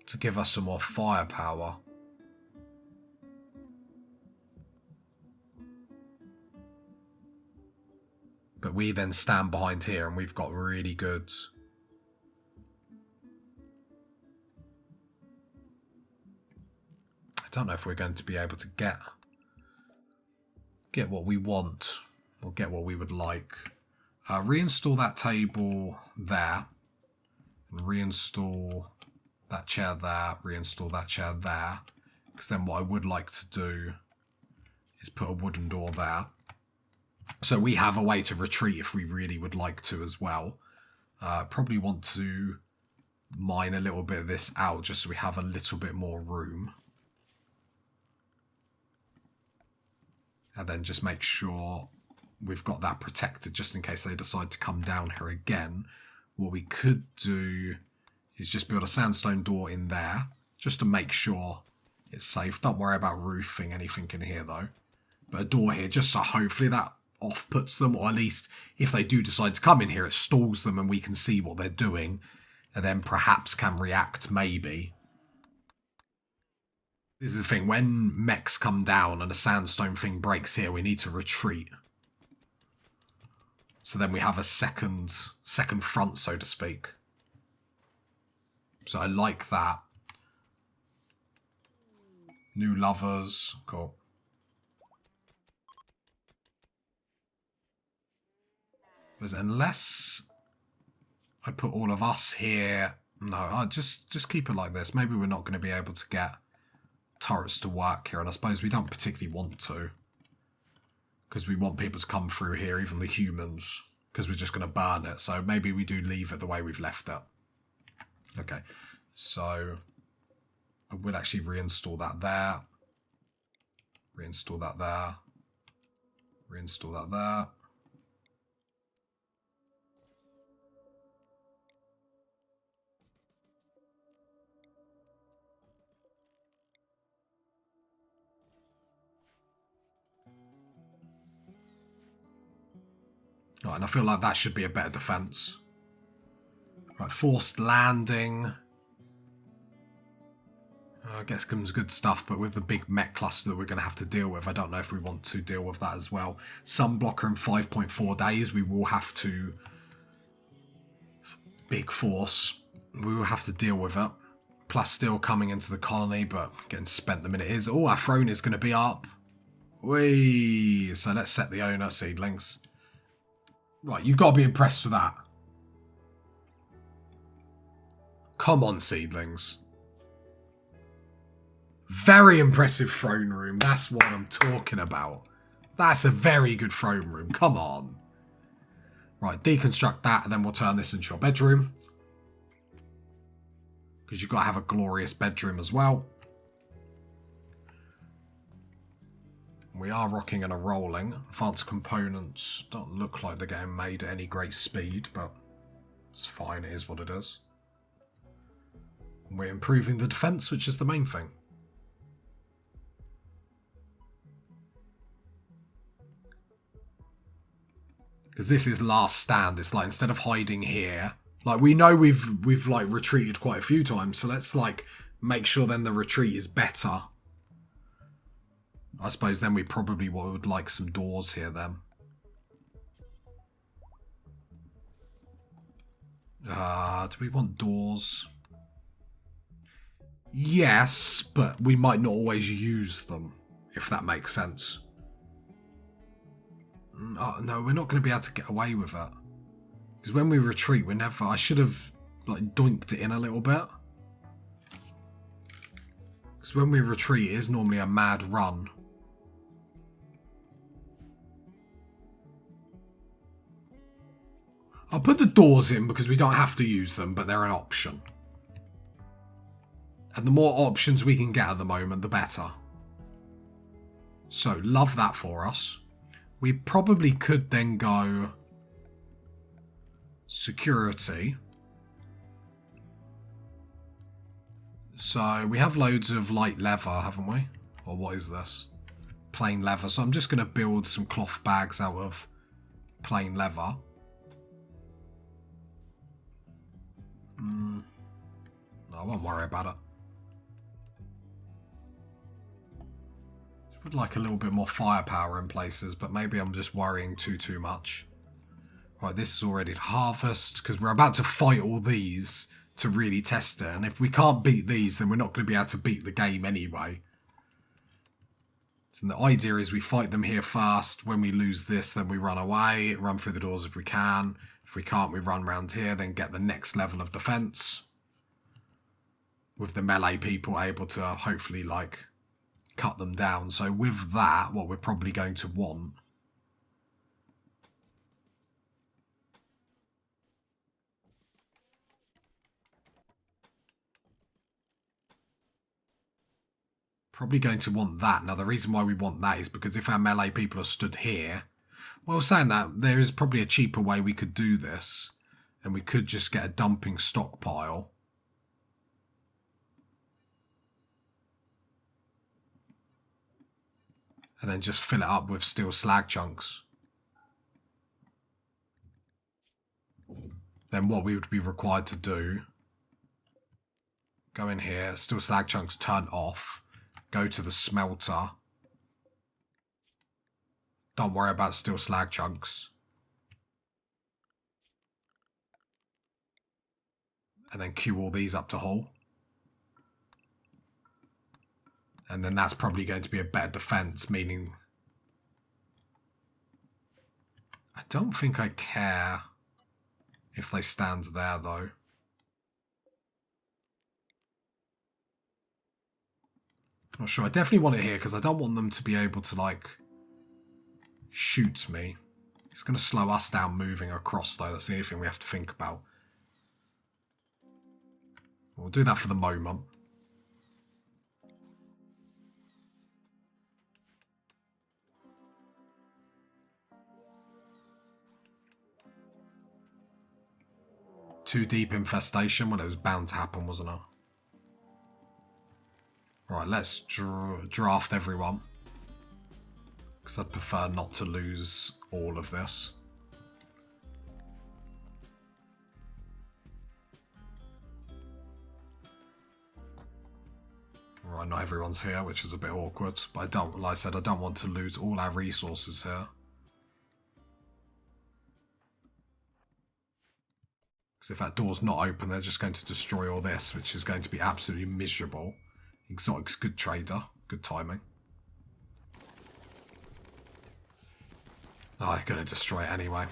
to give us some more firepower. But we then stand behind here and we've got really good... I don't know if we're going to be able to get what we want or get what we would like. Reinstall that table there and reinstall that chair there, reinstall that chair there, because then what I would like to do is put a wooden door there. So we have a way to retreat if we really would like to as well. Probably want to mine a little bit of this out just so we have a little bit more room. And then just make sure we've got that protected just in case they decide to come down here again. What we could do is just build a sandstone door in there just to make sure it's safe. Don't worry about roofing anything in here though. But a door here just so hopefully that off-puts them, or at least if they do decide to come in here, it stalls them and we can see what they're doing and then perhaps can react maybe. This is the thing, when mechs come down and a sandstone thing breaks here, we need to retreat. So then we have a second front, so to speak. So I like that. New lovers, cool. Because unless I put all of us here, no, I'll just keep it like this. Maybe we're not going to be able to get turrets to work here, and I suppose we don't particularly want to, because we want people to come through here, even the humans, because we're just going to burn it. So maybe we do leave it the way we've left it. Okay, so I will actually reinstall that there, reinstall that there, reinstall that there. Right, and I feel like that should be a better defense. Right, forced landing. I guess comes good stuff, but with the big mech cluster that we're going to have to deal with, I don't know if we want to deal with that as well. Sun blocker in 5.4 days, we will have to... Big force. We will have to deal with it. Plus still coming into the colony, but getting spent the minute it is. Oh, our throne is going to be up. Whee! So let's set the owner, seedlings. Right, you've got to be impressed with that. Come on, seedlings. Very impressive throne room. That's what I'm talking about. That's a very good throne room. Come on. Right, deconstruct that, and then we'll turn this into your bedroom. Because you've got to have a glorious bedroom as well. We are rocking and a rolling. Advanced components don't look like they're getting made at any great speed, but it's fine. It is what it is. We're improving the defense, which is the main thing. Because this is last stand. It's like, instead of hiding here, like, we know we've like retreated quite a few times, so let's like make sure then the retreat is better. I suppose then we probably would like some doors here then. Do we want doors? Yes, but we might not always use them, if that makes sense. Oh, no, we're not going to be able to get away with it. Because when we retreat, we never... I should have like doinked it in a little bit. Because when we retreat, it is normally a mad run. I'll put the doors in because we don't have to use them, but they're an option. And the more options we can get at the moment, the better. So, love that for us. We probably could then go security. So, we have loads of light leather, haven't we? Or what is this? Plain leather. So, I'm just going to build some cloth bags out of plain leather. No, I won't worry about it. Would like a little bit more firepower in places, but maybe I'm just worrying too much. Right, this is already harvest, because we're about to fight all these to really test it, and if we can't beat these, then we're not going to be able to beat the game anyway. So the idea is we fight them here first. When we lose this, then we run away, run through the doors if we can. If we can't, we run around here, then get the next level of defense. With the melee people able to hopefully, like, cut them down. So with that, what we're probably going to want that. Now the reason why we want that is because if our melee people are stood here, well, saying that, there is probably a cheaper way we could do this, and we could just get a dumping stockpile. And then just fill it up with steel slag chunks. Then what we would be required to do, go in here, steel slag chunks turn off, go to the smelter. Don't worry about steel slag chunks. And then queue all these up to hull. And then that's probably going to be a better defense, meaning... I don't think I care if they stand there, though. Not sure. I definitely want it here, because I don't want them to be able to, like, shoot me. It's going to slow us down moving across, though. That's the only thing we have to think about. We'll do that for the moment. Too deep infestation? Well, it was bound to happen, wasn't it? Right, let's draft everyone. Because I'd prefer not to lose all of this. Right, not everyone's here, which is a bit awkward. But I don't, like I said, I don't want to lose all our resources here. Because if that door's not open, they're just going to destroy all this, which is going to be absolutely miserable. Exotic's good trader. Good timing. Oh, they're going to destroy it anyway.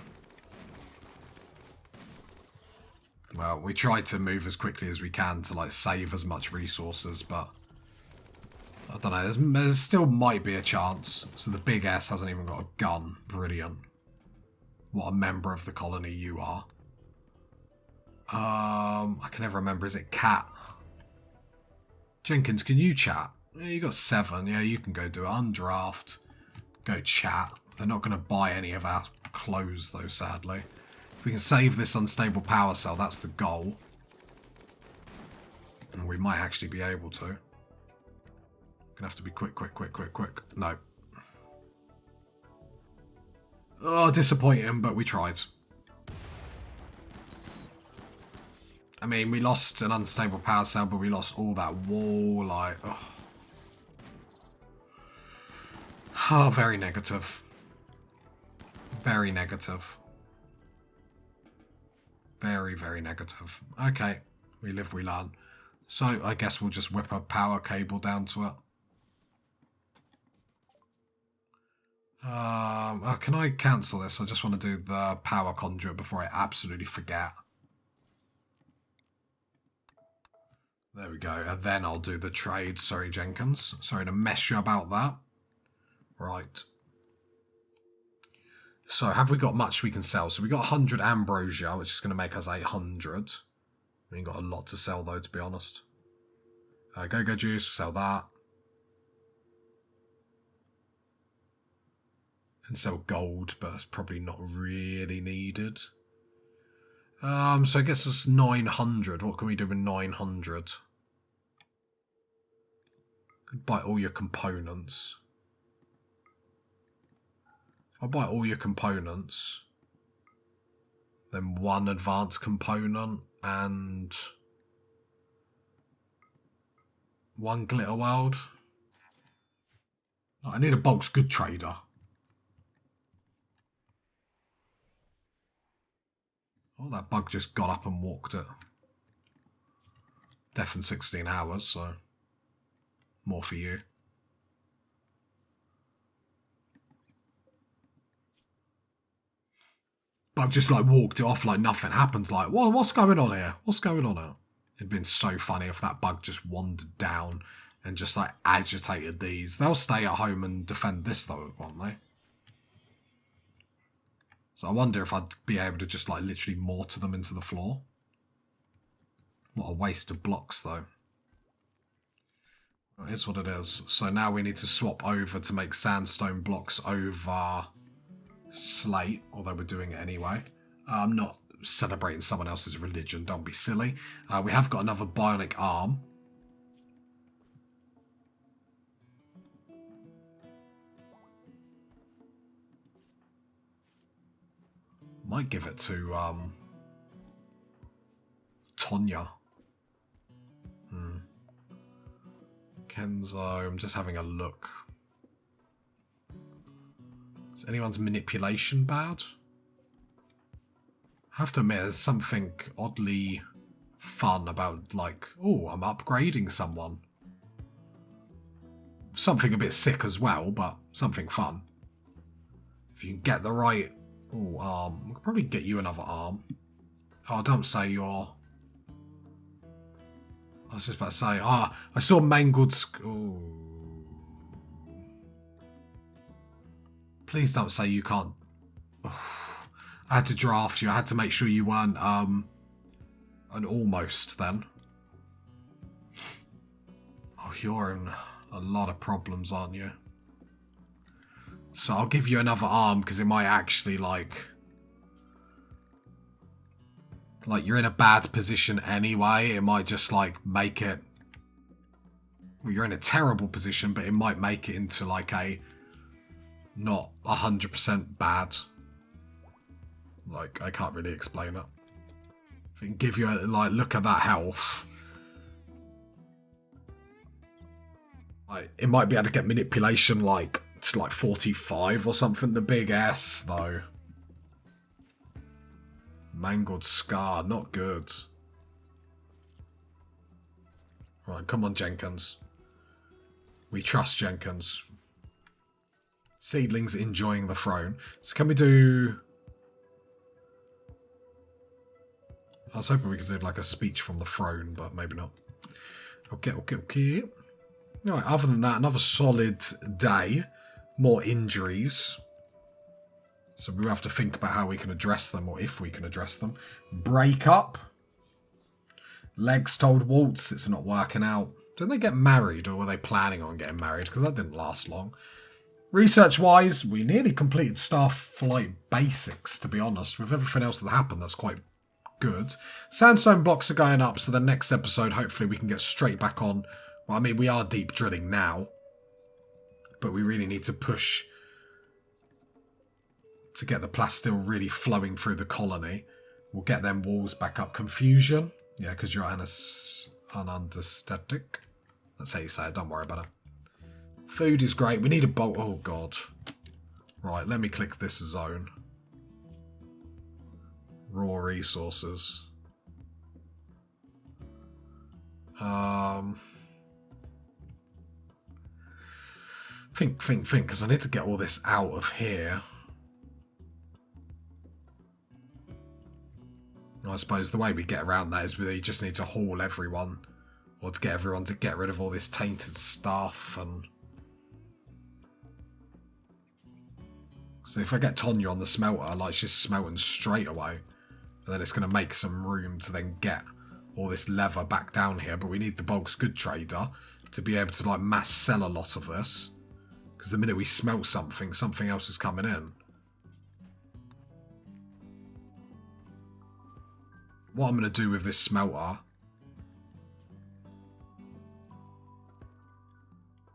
Well, we try to move as quickly as we can to like save as much resources, but I don't know, there still might be a chance. So the big S hasn't even got a gun. Brilliant. What a member of the colony you are. I can never remember, is it Cat? Jenkins, can you chat? Yeah, you got 7. Yeah, you can go do it. Undraft. Go chat. They're not going to buy any of our clothes though, sadly. If we can save this unstable power cell, that's the goal. And we might actually be able to. Gonna have to be quick. No. Oh, disappointing, but we tried. I mean, we lost an unstable power cell, but we lost all that wall, like... Oh, very negative. Very negative. Very, very negative. Okay, we live, we learn. So, I guess we'll just whip a power cable down to it. Oh, can I cancel this? I just want to do the power conduit before I absolutely forget. There we go. And then I'll do the trade. Sorry, Jenkins. Sorry to mess you about that. Right. So, have we got much we can sell? So, we got 100 ambrosia, which is going to make us 800. We ain't got a lot to sell, though, to be honest. Go-go juice, sell that. And sell gold, but it's probably not really needed. So I guess it's 900. What can we do with 900? Could buy all your components. If I buy all your components, then 1 advanced component and 1 glitter world. I need a bulk's good trader. Oh, that bug just got up and walked it. Deaf in 16 hours, so more for you. Bug just like walked it off like nothing happened. Like, what's going on here? What's going on here? It'd been so funny if that bug just wandered down and just like agitated these. They'll stay at home and defend this though, won't they? So I wonder if I'd be able to just like literally mortar them into the floor. What a waste of blocks though. Well, here's what it is. So now we need to swap over to make sandstone blocks over slate, although we're doing it anyway. I'm not celebrating someone else's religion, don't be silly. We have got another bionic arm. Might give it to Tonya. Kenzo, I'm just having a look. Is anyone's manipulation bad? I have to admit, there's something oddly fun about, like, oh, I'm upgrading someone. Something a bit sick as well, but something fun. If you can get the right... Oh, arm. We could probably get you another arm. Oh, don't say you're... I was just about to say... Ah, I saw mangled... Oh. Please don't say you can't... Oh. I had to draft you. I had to make sure you weren't an almost then. Oh, you're in a lot of problems, aren't you? So I'll give you another arm because it might actually like you're in a bad position anyway. It might just like make it... Well, you're in a terrible position, but it might make it into like a not 100% bad. Like, I can't really explain it. If it can give you a, like, look at that health. Like, it might be able to get manipulation like to like 45 or something. The big S though. Mangled scar, not good. Right, come on, Jenkins. We trust Jenkins. Seedlings enjoying the throne. So can we do... I was hoping we could do like a speech from the throne, but maybe not. Okay. Right, other than that, another solid day. More injuries. So we have to think about how we can address them, or if we can address them. Break up. Legs told Waltz it's not working out. Didn't they get married, or were they planning on getting married? Because that didn't last long. Research-wise, we nearly completed stuff for like basics, to be honest. With everything else that happened, that's quite good. Sandstone blocks are going up, so the next episode, hopefully we can get straight back on. Well, I mean, we are deep drilling now, but we really need to push to get the plasteel really flowing through the colony. We'll get them walls back up. Confusion. Yeah, because you're unanesthetic. That's how you say it. Don't worry about it. Food is great. We need a bolt. Oh, God. Right, let me click this zone. Raw resources. Think, because I need to get all this out of here. I suppose the way we get around that is we just need to haul everyone, or to get everyone to get rid of all this tainted stuff. And so if I get Tonya on the smelter, like she's smelting straight away, and then it's going to make some room to then get all this leather back down here. But we need the Bog's Good Trader to be able to like mass sell a lot of this, because the minute we smelt something, something else is coming in. What I'm going to do with this smelter...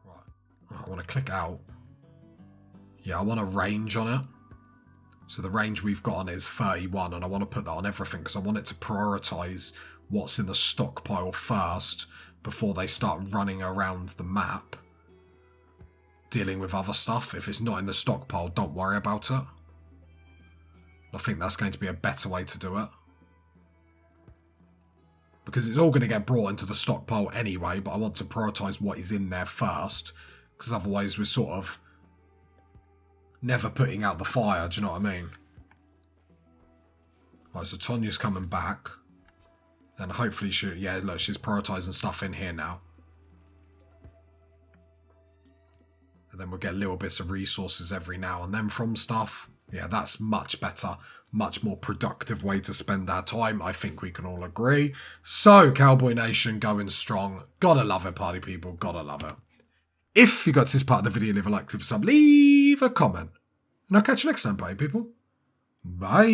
Right. I want to click out. Yeah, I want a range on it. So the range we've got on is 31, and I want to put that on everything because I want it to prioritise what's in the stockpile first before they start running around the map dealing with other stuff. If it's not in the stockpile, don't worry about it. I think that's going to be a better way to do it. Because it's all going to get brought into the stockpile anyway, but I want to prioritise what is in there first, because otherwise we're sort of never putting out the fire, do you know what I mean? Right, so Tonya's coming back, and hopefully yeah, look, she's prioritising stuff in here now. And then we'll get little bits of resources every now and then from stuff. Yeah, that's much better, much more productive way to spend our time. I think we can all agree. So, Cowboy Nation going strong. Gotta love it, party people. Gotta love it. If you got to this part of the video, leave a like, leave a sub, leave a comment. And I'll catch you next time, party people. Bye.